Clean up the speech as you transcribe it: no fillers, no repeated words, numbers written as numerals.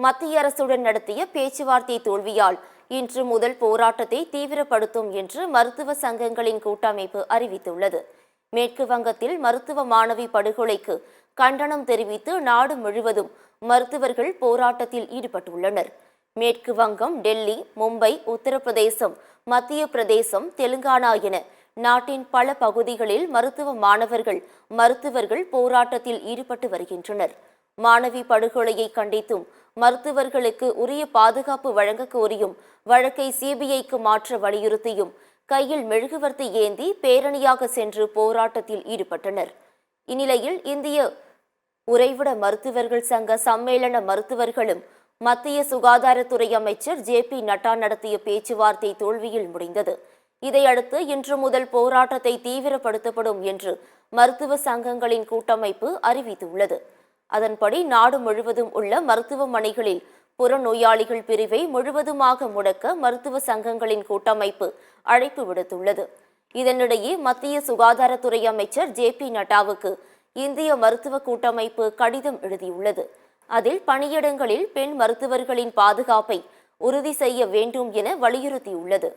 மத்திய அரசுடன் நடத்திய பேச்சுவார்த்தை தோல்வியால் இன்று முதல் போராட்டத்தை தீவிரப்படுத்தும் என்று மருத்துவ சங்கங்களின் கூட்டமைப்பு அறிவித்துள்ளது. மேற்கு வங்கத்தில் மருத்துவ மாணவி படுகொலைக்கு கண்டனம் தெரிவித்து நாடு முழுவதும் மருத்துவர்கள் போராட்டத்தில் ஈடுபட்டுள்ளனர். மேற்கு வங்கம், டெல்லி, மும்பை, உத்தரப்பிரதேசம், மத்திய பிரதேசம், தெலுங்கானா என நாட்டின் பல பகுதிகளில் மருத்துவர்கள் போராட்டத்தில் ஈடுபட்டு வருகின்றனர். மாணவி படுகொலையை கண்டித்தும் மருத்துவர்களுக்கு உரிய பாதுகாப்பு வழங்க கோரியும் வழக்கை சிபிஐக்கு மாற்ற வலியுறுத்தியும் கையில் மெழுகுவர்த்தி ஏந்தி பேரணியாக சென்று போராட்டத்தில் ஈடுபட்டனர். இந்நிலையில் இந்திய உறைவிட மருத்துவர்கள் சங்க சம்மேளன மருத்துவர்களும் மத்திய சுகாதாரத்துறை அமைச்சர் ஜே.பி. நட்டா நடத்திய பேச்சுவார்த்தை தோல்வியில் முடிந்தது. இதையடுத்து இன்று முதல் போராட்டத்தை தீவிரப்படுத்தப்படும் என்று மருத்துவ சங்கங்களின் கூட்டமைப்பு அறிவித்துள்ளது. அதன்படி நாடு முழுவதும் உள்ள மருத்துவமனைகளில் புறநோயாளிகள் பிரிவை முழுவதுமாக முடக்க மருத்துவ சங்கங்களின் கூட்டமைப்பு அழைப்பு விடுத்துள்ளது. இதனிடையே மத்திய சுகாதாரத்துறை அமைச்சர் ஜே.பி. நட்டாவுக்கு இந்திய மருத்துவ கூட்டமைப்பு கடிதம் எழுதியுள்ளது. அதில் பணியிடங்களில் பெண் மருத்துவர்களின் பாதுகாப்பை உறுதி செய்ய வேண்டும் என வலியுறுத்தியுள்ளது.